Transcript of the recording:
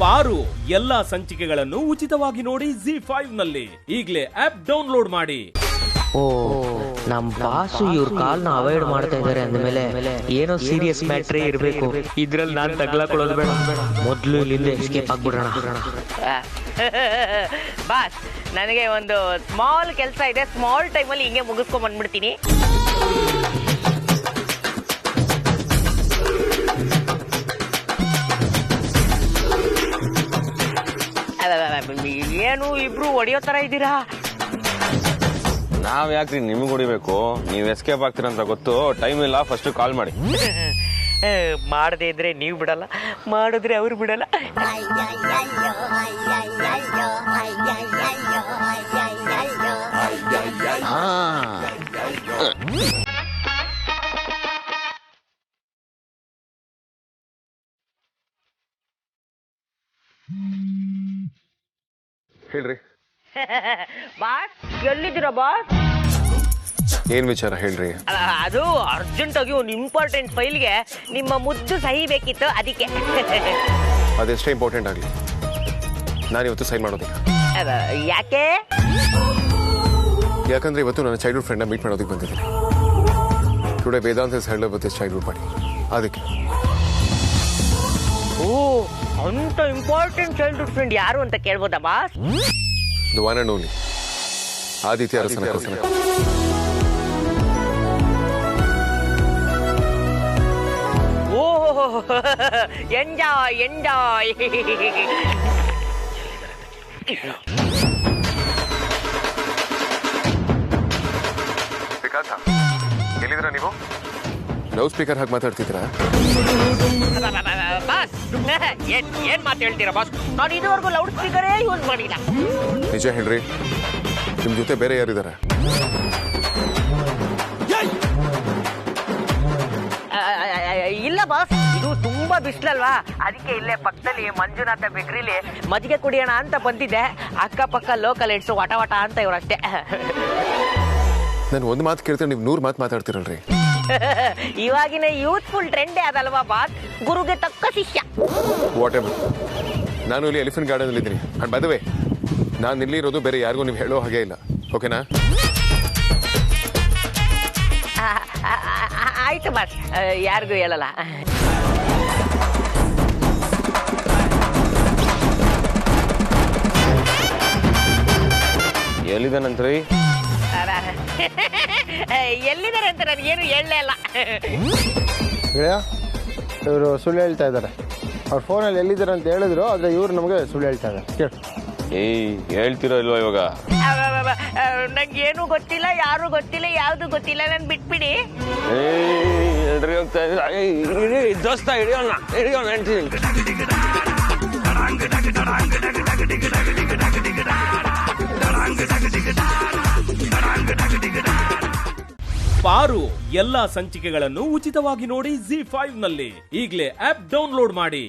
ಪಾರು ಎಲ್ಲಾ ಸಂಚಿಕೆಗಳನ್ನು ಉಚಿತವಾಗಿ ನೋಡಿ ZEE5 ನಲ್ಲಿ. ಈಗಲೇ ಆಪ್ ಡೌನ್ಲೋಡ್ ಮಾಡಿ. ಓ ನಮ್ ಬಾಸು ಇವ್ರ ಕಾಲ್ನ ಅವಾಯ್ಡ್ ಮಾಡ್ತಾ ಇದಾರೆ ಅಂದ್ಮೇಲೆ ಏನೋ ಸೀರಿಯಸ್ ಮ್ಯಾಟ್ರೇ ಇರ್ಬೇಕು. ಇದ್ರಲ್ಲಿ ನಾನ್ ತಗ್ಲಾಕೊಳ್ಳೋದು ಬೇಡ, ಮೊದ್ಲು ಇಲ್ಲಿಂದ ಎಸ್ಕೇಪ್ ಆಗ್ಬಿಡೋಣ. ಬಾಸ್, ನನಗೆ ಒಂದು ಸ್ಮಾಲ್ ಕೆಲಸ ಇದೆ. ಸ್ಮಾಲ್ ಟೈಮಲ್ಲಿ ಹಿಂಗೆ ಮುಗಿಸ್ಕೊಂಡ್ ಬಂದ್ಬಿಡ್ತೀನಿ. ಏನು ಇಬ್ರು ಹೊಡಿಯೋ ತರ ಇದ್ದೀರಾ? ನಾವ್ ಯಾಕ್ರಿ ನಿಮ್ಗೆ ಹೊಡಿಬೇಕು? ನೀವ್ ಎಸ್ಕೇಪ್ ಆಗ್ತೀರ ಅಂತ ಗೊತ್ತು. ಟೈಮ್ ಇಲ್ಲ, ಫಸ್ಟ್ ಕಾಲ್ ಮಾಡಿ. ಮಾಡದೇ ಇದ್ರೆ ನೀವು ಬಿಡಲ್ಲ, ಮಾಡಿದ್ರೆ ಅವ್ರು ಬಿಡಲ್ಲ. ಹೇಳ್ರಿ. ಬಾಸ್, ಎಲ್ಲಿದ್ದೀರಾ ಬಾಸ್? ಏನ್ ವಿಚಾರ ಹೇಳ್ರಿ. ಅದು ಅರ್ಜೆಂಟ್ ಆಗಿ ಒಂದು ಇಂಪಾರ್ಟೆಂಟ್ ಫೈಲ್ಗೆ ನಿಮ್ಮ ಮುದ್ದು ಸಹಿ ಬೇಕಿತ್ತು, ಅದಕ್ಕೆ. ಅದೆಷ್ಟೇ ಇಂಪಾರ್ಟೆಂಟ್ ಆಗಲಿ, ನಾನು ಇವತ್ತು ಸೈನ್ ಮಾಡೋದಿಲ್ಲ. ಯಾಕೆ? ಯಾಕಂದ್ರೆ ಇವತ್ತು ನನ್ನ ಚೈಲ್ಡ್ಹುಡ್ ಫ್ರೆಂಡ್ನ ಮೀಟ್ ಮಾಡೋದಕ್ಕೆ ಬಂದಿದ್ದೀನಿ. Today Vedant is held with his childhood party, ಅದಕ್ಕೆ. ಓ, ಅಂತ ಇಂಪಾರ್ಟೆಂಟ್ ಚೈಲ್ಡ್ಹುಡ್ ಫ್ರೆಂಡ್ ಯಾರು ಅಂತ ಕೇಳ್ಬೋದಾ boss? The one and only Aditya ಅರಸನ. ಓಹೋ, ಎಂಜಾಯ್ ಎಂಜಾಯ್. ಎಲ್ಲಿದ್ದೀರಾ ನೀವು? ಲೌಡ್ ಸ್ಪೀಕರ್ ಹಾಗೆ ಮಾತಾಡ್ತಿದ್ದೀರಾ? ಬಾಸ್, ಏನ್ ಮಾತು ಹೇಳ್ತೀರಾ ಬಾಸ್? ನಾನು ಇದುವರೆಗೂ ಲೌಡ್ ಸ್ಪೀಕರೇ ಯೂಸ್ ಮಾಡಿಲ್ಲ. ನಿಜ ಹೇಳ್ರಿ, ನಿಮ್ ಜೊತೆ ಬೇರೆ ಯಾರಿದ್ದಾರೆ? ಇಲ್ಲ ಬಾಸ್, ಇದು ತುಂಬಾ ಬಿಸಿಲಲ್ವಾ, ಅದಕ್ಕೆ ಇಲ್ಲೇ ಪಕ್ಕದಲ್ಲಿ ಮಂಜುನಾಥ ಬೆಕ್ರಿಲಿ ಮಜ್ಜಿಗೆ ಕುಡಿಯೋಣ ಅಂತ ಬಂದಿದ್ದೆ. ಅಕ್ಕಪಕ್ಕ ಲೋಕಲ್ ಹೆಡ್ಸು ವಟ ವಟ ಅಂತ ಇವ್ರಷ್ಟೇ. ನಾನು ಒಂದು ಮಾತು ಕೇಳ್ತೀನಿ, ನೀವು 100 ಮಾತು ಮಾತಾಡ್ತಿರಲ್ರಿ. ಇವಾಗಿನ ಯೂತ್ಫುಲ್ ಟ್ರೆಂಡೇ ಅದಲ್ವಾ ಬಾಸ್, ಗುರುಗೆ ತಕ್ಕ ಶಿಷ್ಯ. ವಾಟ್ ಎವರ್, ನಾನು ಇಲ್ಲಿ ಎಲಿಫೆಂಟ್ ಗಾರ್ಡನ್ ಅಲ್ಲಿ ಇದ್ದೀನಿ. ಅಂಡ್ ಬೈ ದ ವೇ, ನಾನು ಇಲ್ಲಿರೋದು ಬೇರೆ ಯಾರಿಗೂ ನೀವು ಹೇಳೋ ಹಾಗೆ ಇಲ್ಲ, ಓಕೆನಾ? ಆಯ್ತು ಬಾಸ್, ಯಾರಿಗೂ ಹೇಳಲ್ಲ. ಎಲ್ಲಿದ್ದಾನಂತ್ರಿ? ಎಲ್ಲಿದ್ದಾರೆ ಅಂತ ನನಗೇನು ಹೇಳಲೇ ಇಲ್ಲ. ಇವರು ಸುಳ್ಳು ಹೇಳ್ತಾ ಇದ್ದಾರೆ. ಅವ್ರ ಫೋನಲ್ಲಿ ಎಲ್ಲಿದ್ದಾರೆ ಅಂತ ಹೇಳಿದ್ರು, ಆದರೆ ಇವ್ರು ನಮಗೆ ಸುಳ್ಳು ಹೇಳ್ತಾ ಇದ್ದಾರೆ. ಕೇಳಿ. ಹೇಳ್ತಿರೋ ಇಲ್ವಾ ಇವಾಗ? ನಂಗೇನು ಗೊತ್ತಿಲ್ಲ, ಯಾರು ಗೊತ್ತಿಲ್ಲ, ಯಾವ್ದು ಗೊತ್ತಿಲ್ಲ, ನನ್ ಬಿಟ್ಬಿಡಿ. ದೋಸ್ತ ಹಿಡಿಯೋಣ ಹೇಳ್ತೀನಿ. ಪಾರು ಎಲ್ಲಾ ಸಂಚಿಕೆಗಳನ್ನು ಉಚಿತವಾಗಿ ನೋಡಿ ZEE5 ನಲ್ಲಿ. ಈಗಲೇ ಆಪ್ ಡೌನ್ಲೋಡ್ ಮಾಡಿ.